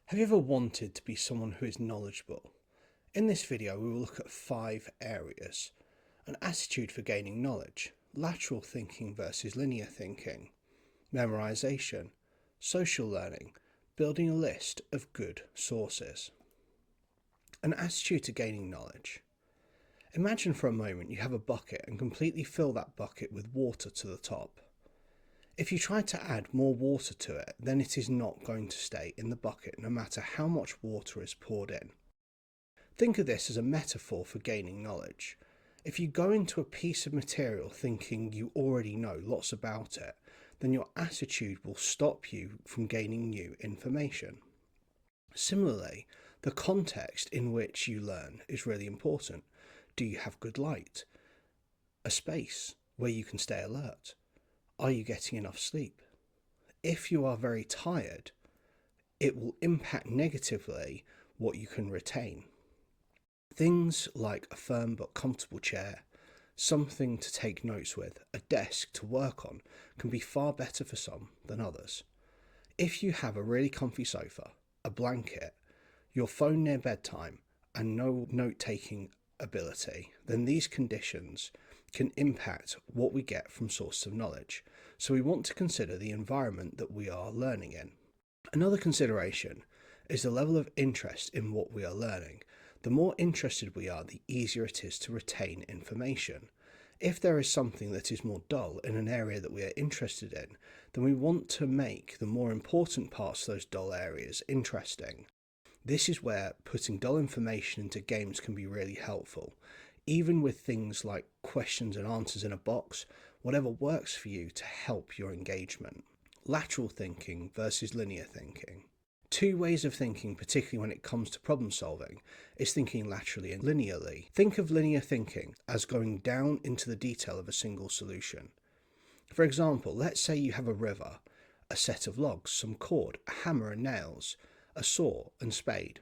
Have you ever wanted to be someone who is knowledgeable? In this video, we will look at 5 areas: an attitude for gaining knowledge, lateral thinking versus linear thinking, memorisation, social learning, building a list of good sources. An attitude to gaining knowledge. Imagine for a moment you have a bucket and completely fill that bucket with water to the top. If you try to add more water to it, then it is not going to stay in the bucket no matter how much water is poured in. Think of this as a metaphor for gaining knowledge. If you go into a piece of material thinking you already know lots about it, then your attitude will stop you from gaining new information. Similarly, the context in which you learn is really important. Do you have good light? A space where you can stay alert? Are you getting enough sleep? If you are very tired, it will impact negatively what you can retain. Things like a firm but comfortable chair, something to take notes with, a desk to work on can be far better for some than others. If you have a really comfy sofa, a blanket, your phone near bedtime, and no note-taking ability, then these conditions can impact what we get from sources of knowledge. So we want to consider the environment that we are learning in. Another consideration is the level of interest in what we are learning. The more interested we are, the easier it is to retain information. If there is something that is more dull in an area that we are interested in, then we want to make the more important parts of those dull areas interesting. This is where putting dull information into games can be really helpful. Even with things like questions and answers in a box, whatever works for you to help your engagement. Lateral thinking versus linear thinking. Two ways of thinking, particularly when it comes to problem solving, is thinking laterally and linearly. Think of linear thinking as going down into the detail of a single solution. For example, let's say you have a river, a set of logs, some cord, a hammer and nails, a saw and spade.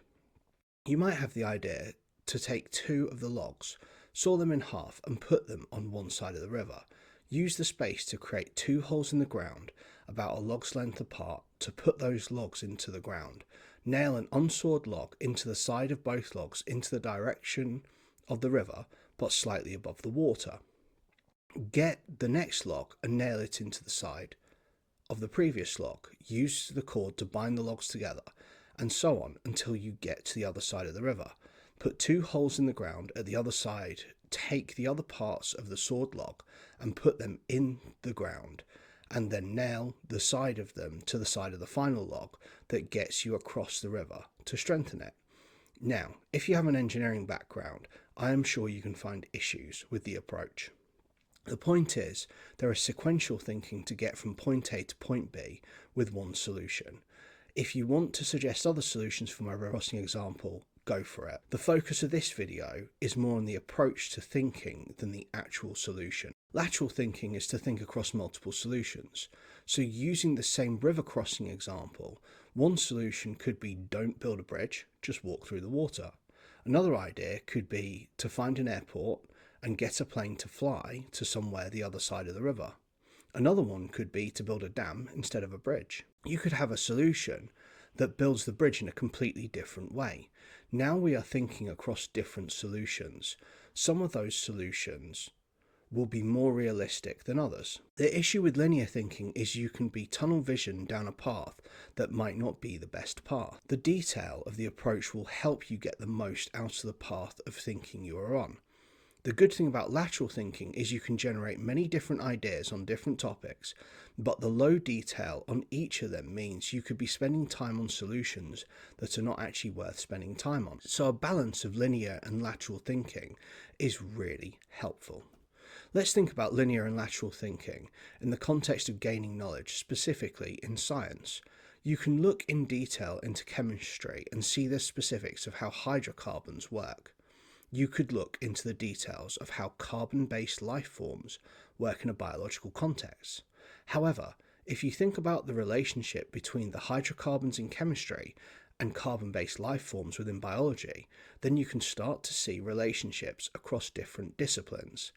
You might have the idea to take 2 of the logs, saw them in half and put them on one side of the river. Use the space to create 2 holes in the ground about a log's length apart to put those logs into the ground. Nail an unsawed log into the side of both logs into the direction of the river but slightly above the water. Get the next log and nail it into the side of the previous log. Use the cord to bind the logs together, and so on until you get to the other side of the river. Put 2 holes in the ground at the other side. Take the other parts of the sawed log and put them in the ground, and then nail the side of them to the side of the final log that gets you across the river to strengthen it. Now, if you have an engineering background, I am sure you can find issues with the approach. The point is, there is sequential thinking to get from point A to point B with one solution. If you want to suggest other solutions for my river crossing example, go for it. The focus of this video is more on the approach to thinking than the actual solution. Lateral thinking is to think across multiple solutions. So using the same river crossing example, one solution could be don't build a bridge, just walk through the water. Another idea could be to find an airport and get a plane to fly to somewhere the other side of the river. Another one could be to build a dam instead of a bridge. You could have a solution that builds the bridge in a completely different way. Now we are thinking across different solutions. Some of those solutions will be more realistic than others. The issue with linear thinking is you can be tunnel vision down a path that might not be the best path. The detail of the approach will help you get the most out of the path of thinking you are on. The good thing about lateral thinking is you can generate many different ideas on different topics, but the low detail on each of them means you could be spending time on solutions that are not actually worth spending time on. So a balance of linear and lateral thinking is really helpful. Let's think about linear and lateral thinking in the context of gaining knowledge, specifically in science. You can look in detail into chemistry and see the specifics of how hydrocarbons work. You could look into the details of how carbon-based life forms work in a biological context. However, if you think about the relationship between the hydrocarbons in chemistry and carbon-based life forms within biology, then you can start to see relationships across different disciplines,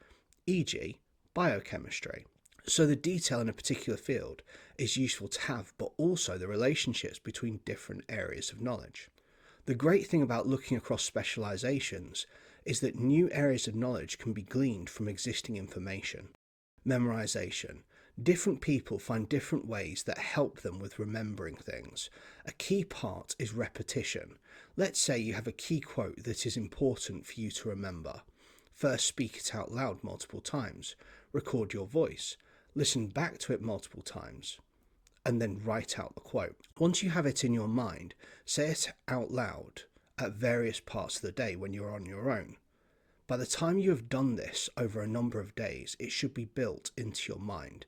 e.g., biochemistry. So the detail in a particular field is useful to have, but also the relationships between different areas of knowledge. The great thing about looking across specializations is that new areas of knowledge can be gleaned from existing information. Memorization. Different people find different ways that help them with remembering things. A key part is repetition. Let's say you have a key quote that is important for you to remember. First, speak it out loud multiple times. Record your voice. Listen back to it multiple times. And then write out the quote. Once you have it in your mind, say it out loud at various parts of the day when you're on your own. By the time you have done this over a number of days, it should be built into your mind.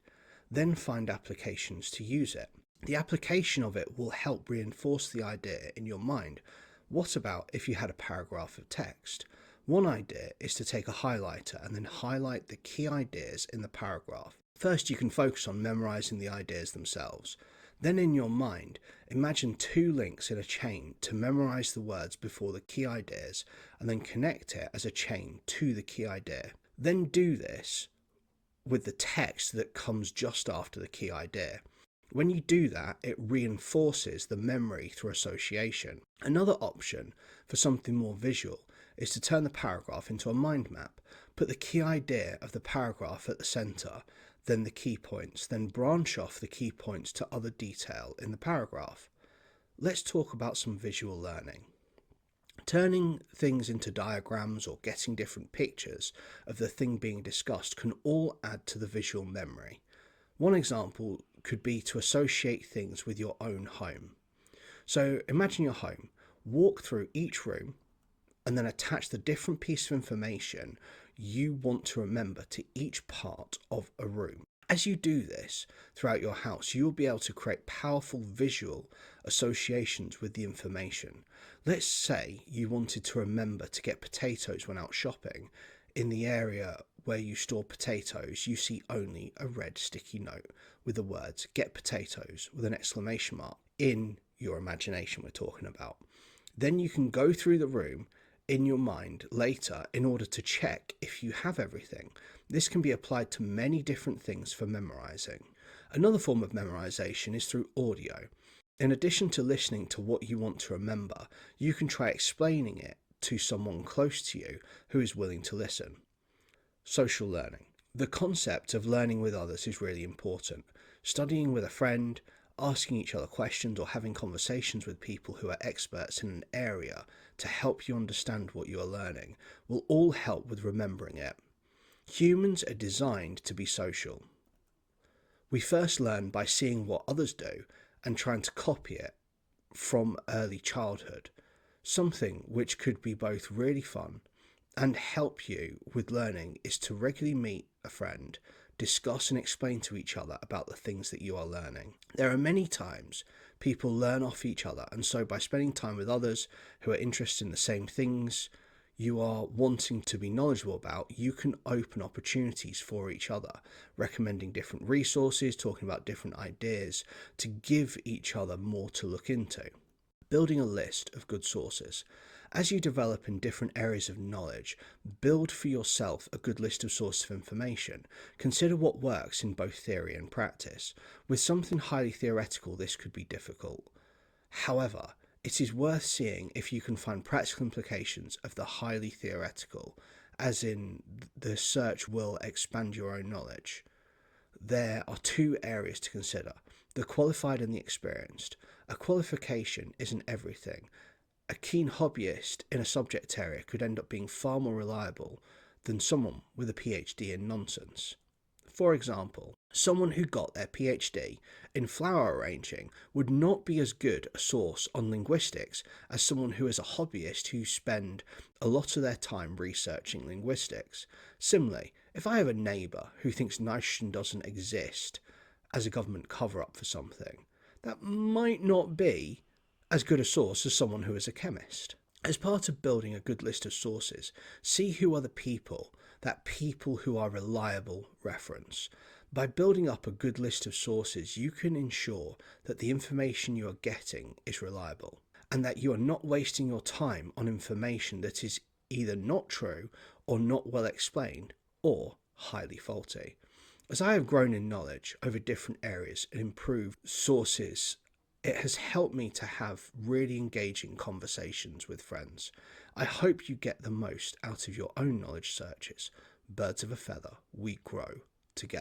Then find applications to use it. The application of it will help reinforce the idea in your mind. What about if you had a paragraph of text? One idea is to take a highlighter and then highlight the key ideas in the paragraph. First, you can focus on memorizing the ideas themselves. Then in your mind, imagine two links in a chain to memorize the words before the key ideas and then connect it as a chain to the key idea. Then do this with the text that comes just after the key idea. When you do that, it reinforces the memory through association. Another option for something more visual is to turn the paragraph into a mind map. Put the key idea of the paragraph at the centre, then the key points, then branch off the key points to other detail in the paragraph. Let's talk about some visual learning. Turning things into diagrams or getting different pictures of the thing being discussed can all add to the visual memory. One example could be to associate things with your own home. So imagine your home, walk through each room, and then attach the different piece of information you want to remember to each part of a room. As you do this throughout your house, you will be able to create powerful visual associations with the information. Let's say you wanted to remember to get potatoes when out shopping. In the area where you store potatoes, you see only a red sticky note with the words "get potatoes" with an exclamation mark in your imagination we're talking about. Then you can go through the room in your mind later in order to check if you have everything. This can be applied to many different things for memorizing. Another form of memorization is through audio. In addition to listening to what you want to remember, you can try explaining it to someone close to you who is willing to listen. Social learning. The concept of learning with others is really important. Studying with a friend, asking each other questions, or having conversations with people who are experts in an area to help you understand what you are learning will all help with remembering it. Humans are designed to be social. We first learn by seeing what others do and trying to copy it from early childhood, something which could be both really fun and help you with learning is to regularly meet a friend, discuss and explain to each other about the things that you are learning. There are many times people learn off each other, and so by spending time with others who are interested in the same things you are wanting to be knowledgeable about, you can open opportunities for each other, recommending different resources, talking about different ideas to give each other more to look into. Building a list of good sources. As you develop in different areas of knowledge, build for yourself a good list of sources of information. Consider what works in both theory and practice. With something highly theoretical, this could be difficult. However, it is worth seeing if you can find practical implications of the highly theoretical, as in the search will expand your own knowledge. There are two areas to consider: the qualified and the experienced. A qualification isn't everything. A keen hobbyist in a subject area could end up being far more reliable than someone with a PhD in nonsense. For example, someone who got their PhD in flower arranging would not be as good a source on linguistics as someone who is a hobbyist who spend a lot of their time researching linguistics. Similarly, if I have a neighbour who thinks nitrogen doesn't exist as a government cover-up for something, that might not be as good a source as someone who is a chemist. As part of building a good list of sources, see who are the people who are reliable reference. By building up a good list of sources, you can ensure that the information you are getting is reliable and that you are not wasting your time on information that is either not true or not well explained or highly faulty. As I have grown in knowledge over different areas and improved sources, it has helped me to have really engaging conversations with friends. I hope you get the most out of your own knowledge searches. Birds of a feather, we grow together.